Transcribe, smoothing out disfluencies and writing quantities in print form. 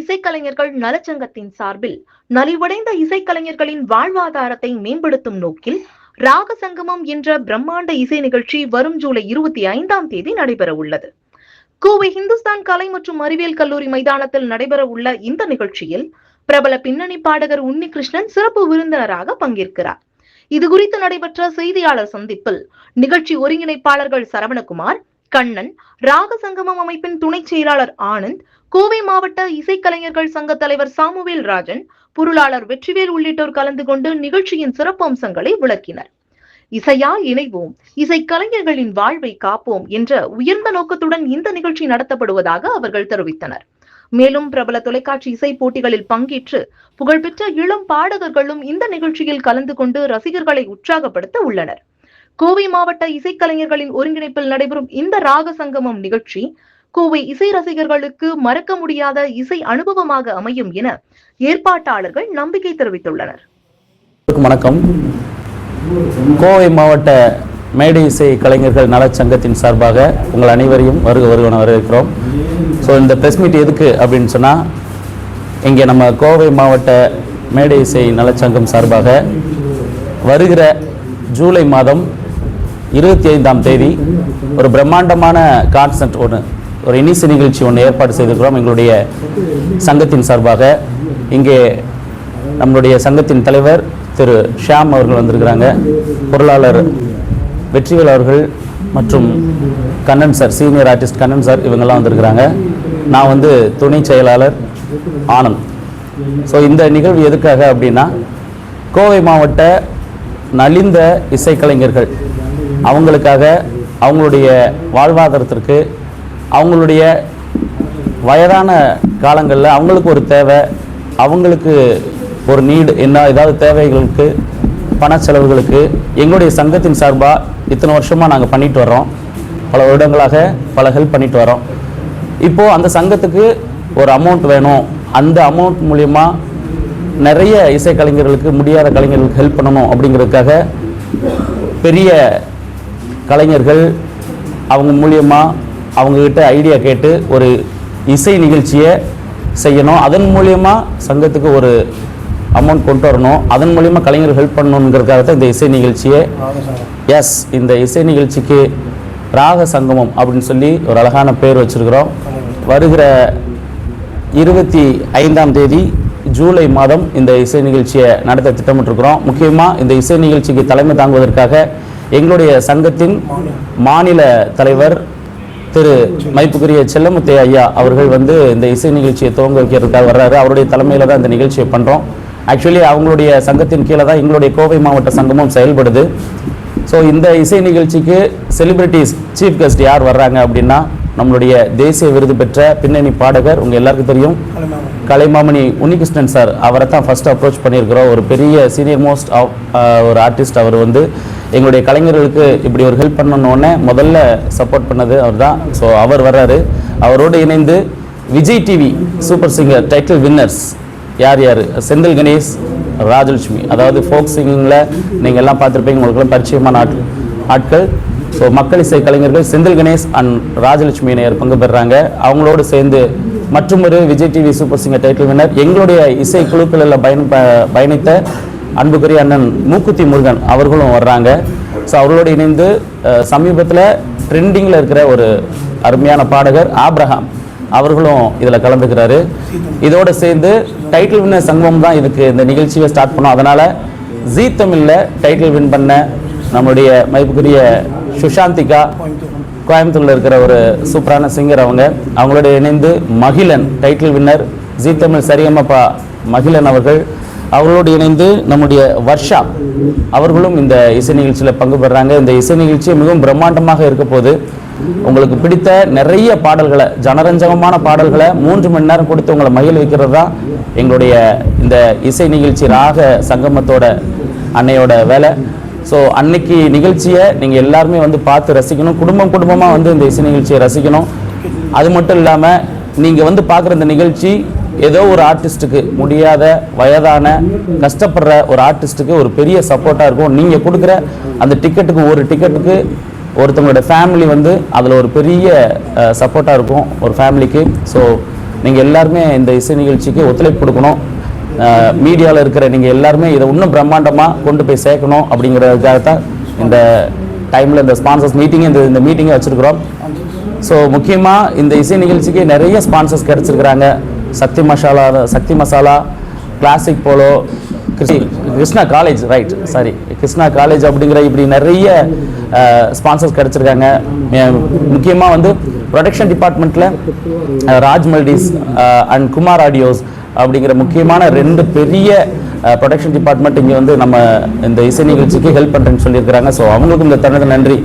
இசைக்கலைஞர்கள் நலச்சங்கத்தின் சார்பில் நலிவடைந்த இசைக்கலைஞர்களின் வாழ்வாதாரத்தை மேம்படுத்தும் நோக்கில் ராக சங்கமம் என்ற பிரம்மாண்ட இசை நிகழ்ச்சி வரும் ஜூலை 25ஆம் தேதி நடைபெற உள்ளது. கோவை இந்துஸ்தான் கலை மற்றும் அறிவியல் கல்லூரி மைதானத்தில் நடைபெற உள்ள இந்த நிகழ்ச்சியில் பிரபல பின்னணி பாடகர் உன்னிகிருஷ்ணன் சிறப்பு விருந்தினராக பங்கேற்கிறார். இதுகுறித்து நடைபெற்ற செய்தியாளர் சந்திப்பில் நிகழ்ச்சி ஒருங்கிணைப்பாளர்கள் சரவணகுமார், கண்ணன், ராக சங்கமம் அமைப்பின் துணை செயலாளர் ஆனந்த், கோவை மாவட்ட இசைக்கலைஞர்கள் சங்க தலைவர் சாமுவேல் ராஜன், பொருளாளர் வெற்றிவேல் உள்ளிட்டோர் கலந்து கொண்டு நிகழ்ச்சியின் சிறப்பு அம்சங்களை விளக்கினர். இசையால் இணைவோம், இசைக்கலைஞர்களின் வாழ்வை காப்போம் என்ற உயர்ந்த நோக்கத்துடன் இந்த நிகழ்ச்சி நடத்தப்படுவதாக அவர்கள் தெரிவித்தனர். மேலும் பிரபல தொலைக்காட்சி இசை போட்டிகளில் பங்கேற்று புகழ்பெற்ற இளம் பாடகர்களும் இந்த நிகழ்ச்சியில் கலந்து கொண்டு ரசிகர்களை உற்சாகப்படுத்த உள்ளனர். கோவை மாவட்ட இசைக்கலைஞர்களின் ஒருங்கிணைப்பில் நடைபெறும் இந்த ராக சங்கமம் நிகழ்ச்சி கோவை இசை ரசிகர்களுக்கு மறக்க முடியாத இசை அனுபவமாக அமையும் என ஏற்பாட்டாளர்கள் நம்பிக்கை தெரிவித்துள்ளனர். வணக்கம். கோவை மாவட்ட மேடை இசை கலைஞர்கள் நலச்சங்கத்தின் சார்பாக உங்கள் அனைவரையும் வருகை வரவேற்கிறோம். ஸோ இந்த ப்ரெஸ் மீட் எதுக்கு அப்படின்னு சொன்னால், இங்கே நம்ம கோவை மாவட்ட மேடை இசை நலச்சங்கம் சார்பாக வருகிற ஜூலை மாதம் 25ஆம் தேதி ஒரு பிரம்மாண்டமான கான்சர்ட் ஒரு இனிசை நிகழ்ச்சி ஏற்பாடு செய்திருக்கிறோம். எங்களுடைய சங்கத்தின் சார்பாக இங்கே நம்மளுடைய சங்கத்தின் தலைவர் திரு ஷியாம் அவர்கள் வந்திருக்கிறாங்க, பொருளாளர் வெற்றிவேல் அவர்கள் மற்றும் Kannan sir, senior artist Kannan sir, இவங்கெல்லாம் வந்திருக்கிறாங்க. நான் துணை செயலாளர் ஆனந்த். ஸோ இந்த நிகழ்வு எதுக்காக அப்படின்னா, கோவை மாவட்ட நலிந்த இசைக்கலைஞர்கள் அவங்களுக்காக, அவங்களுடைய வாழ்வாதாரத்திற்கு, அவங்களுடைய வயதான காலங்களில் அவங்களுக்கு ஒரு தேவை, அவங்களுக்கு ஒரு நீடு, ஏதாவது தேவைகளுக்கு, பண செலவுகளுக்கு எங்களுடைய சங்கத்தின் சார்பாக இத்தனை வருஷமாக நாங்கள் பண்ணிட்டு வர்றோம். பல வருடங்களாக பல ஹெல்ப் பண்ணிட்டு வரோம். இப்போது அந்த சங்கத்துக்கு ஒரு அமௌண்ட் வேணும், அந்த அமௌண்ட் மூலயமா நிறைய இசைக்கலைஞர்களுக்கு, முடியாத கலைஞர்களுக்கு ஹெல்ப் பண்ணணும் அப்படிங்கிறதுக்காக பெரிய கலைஞர்கள் அவங்க மூலியமாக அவங்கக்கிட்ட ஐடியா கேட்டு ஒரு இசை நிகழ்ச்சியை செய்யணும், அதன் மூலியமாக சங்கத்துக்கு ஒரு அமௌண்ட் கொண்டு வரணும், அதன் மூலிமா கலைஞர்கள் ஹெல்ப் பண்ணணுங்கிறதுக்காக தான் இந்த இசை நிகழ்ச்சியை இந்த இசை நிகழ்ச்சிக்கு ராக சங்கமம் அப்படின்னு சொல்லி ஒரு அழகான பேர் வச்சுருக்கிறோம். வருகிற 25ஆம் தேதி ஜூலை மாதம் இந்த இசை நிகழ்ச்சியை நடத்த திட்டமிட்டிருக்கிறோம். முக்கியமாக இந்த இசை நிகழ்ச்சிக்கு தலைமை தாங்குவதற்காக எங்களுடைய சங்கத்தின் மாநில தலைவர் திரு மதிப்புக்குரிய செல்லமுத்தையா ஐயா அவர்கள் இந்த இசை நிகழ்ச்சியை துவங்க வைக்கிறதுக்காக வர்றாரு. அவருடைய தலைமையில் தான் இந்த நிகழ்ச்சியை பண்ணுறோம். ஆக்சுவலி அவங்களுடைய சங்கத்தின் கீழே தான் எங்களுடைய கோவை மாவட்ட சங்கமும் செயல்படுது. ஸோ இந்த இசை நிகழ்ச்சிக்கு செலிபிரிட்டிஸ் சீஃப் கெஸ்ட் யார் வர்றாங்க அப்படின்னா, நம்மளுடைய தேசிய விருது பெற்ற பின்னணி பாடகர், உங்கள் எல்லாருக்கும் தெரியும், கலைமாமணி உன்னிகிருஷ்ணன் சார். அவரை தான் ஃபர்ஸ்ட் அப்ரோச் பண்ணியிருக்கிறோம். ஒரு பெரிய சீனியர் மோஸ்ட் ஒரு ஆர்டிஸ்ட். அவர் எங்களுடைய கலைஞர்களுக்கு இப்படி ஒரு ஹெல்ப் பண்ணணுன்னே முதல்ல சப்போர்ட் பண்ணது அவர் தான். ஸோ அவர் வர்றாரு. அவரோடு இணைந்து Vijay TV super singer title winners யார் செந்தில் கணேஷ், ராஜலட்சுமி, அதாவது ஃபோக் சிங்கிங்கில் நீங்கள் எல்லாம் பார்த்துருப்பீங்க, உங்களுக்குலாம் பரிச்சயமான ஆட்கள். ஸோ மக்கள் இசை கலைஞர்கள் செந்தில் கணேஷ் அண்ட் ராஜலட்சுமி இணையர் பங்கு பெறுறாங்க. அவங்களோடு சேர்ந்து மற்றொரு Vijay TV super singer title winner, எங்களுடைய இசை குழுக்களில் பயணித்த அன்புக்குரிய அண்ணன் மூக்குத்தி முருகன் அவர்களும் வர்றாங்க. ஸோ அவர்களோடு இணைந்து சமீபத்தில் ட்ரெண்டிங்கில் இருக்கிற ஒரு அருமையான பாடகர் ஆப்ரஹாம் அவர்களும் இதில் கலந்துக்கிறாரு. இதோடு சேர்ந்து டைட்டில் வின்னர் சங்கமம் தான் இதுக்கு இந்த நிகழ்ச்சியை ஸ்டார்ட் பண்ணோம். அதனால் ஜீ தமிழில் டைட்டில் வின் பண்ண நம்மளுடைய மதிப்புக்குரிய சுஷாந்திகா, கோயம்புத்தூரில் இருக்கிற ஒரு சூப்பரான சிங்கர், அவங்களோட இணைந்து மகிழன் டைட்டில் வின்னர் ஜீ தமிழ் சரியம்மப்பா மகிழன் அவர்களோடு இணைந்து நம்முடைய வர்ஷா அவர்களும் இந்த இசை நிகழ்ச்சியில் பங்கு பெறுறாங்க. இந்த இசை நிகழ்ச்சி மிகவும் பிரம்மாண்டமாக இருக்க போது உங்களுக்கு பிடித்த நிறைய பாடல்களை, ஜனரஞ்சகமான பாடல்களை 3 மணி நேரம் கொடுத்து உங்களை மகிழ வைக்கிறது தான் எங்களுடைய இந்த இசை நிகழ்ச்சி ராக சங்கமத்தோட அன்னையோட வேலை. ஸோ அன்னைக்கு நிகழ்ச்சியை நீங்கள் எல்லாருமே பார்த்து ரசிக்கணும், குடும்பமாக இந்த இசை நிகழ்ச்சியை ரசிக்கணும். அது மட்டும் இல்லாமல் நீங்கள் பார்க்குற இந்த நிகழ்ச்சி ஏதோ ஒரு ஆர்டிஸ்ட்டுக்கு, முடியாத வயதான கஷ்டப்படுற ஒரு ஆர்டிஸ்ட்டுக்கு ஒரு பெரிய சப்போர்ட்டாக இருக்கும். நீங்கள் கொடுக்குற அந்த டிக்கெட்டுக்கு, ஒரு டிக்கெட்டுக்கு ஒருத்தவங்களோட ஃபேமிலி அதில் ஒரு பெரிய சப்போர்ட்டாக இருக்கும் ஒரு ஃபேமிலிக்கு. ஸோ நீங்கள் எல்லாருமே இந்த இசை நிகழ்ச்சிக்கு ஒத்துழைப்பு கொடுக்கணும். மீடியாவில் இருக்கிற நீங்கள் எல்லாருமே இதை இன்னும் பிரம்மாண்டமாக கொண்டு போய் சேர்க்கணும் அப்படிங்கிறதுக்காக தான் இந்த டைமில் இந்த ஸ்பான்சர்ஸ் மீட்டிங் இந்த மீட்டிங்கை வச்சுருக்கிறோம். ஸோ முக்கியமாக இந்த இசை நிகழ்ச்சிக்கு நிறைய ஸ்பான்சர்ஸ் கிடச்சிருக்கிறாங்க. Sakthi Masala, classic Polo, Krishna college, Krishna college அப்படிங்கிற இப்படி நிறைய ஸ்பான்சர்ஸ் கிடச்சிருக்காங்க. முக்கியமாக வந்து ப்ரொடக்ஷன் டிபார்ட்மெண்ட்டில் ராஜ் மல்டிஸ் அண்ட் குமார் ஆடியோஸ் அப்படிங்கிற முக்கியமான 2 பெரிய ப்ரொடக்ஷன் டிபார்ட்மெண்ட் இங்கே வந்து நம்ம இந்த இசை நிகழ்ச்சிக்கு ஹெல்ப் பண்ணுறேன்னு சொல்லியிருக்கிறாங்க. ஸோ அவங்களுக்கும் இந்த தருணத்தில் நன்றி.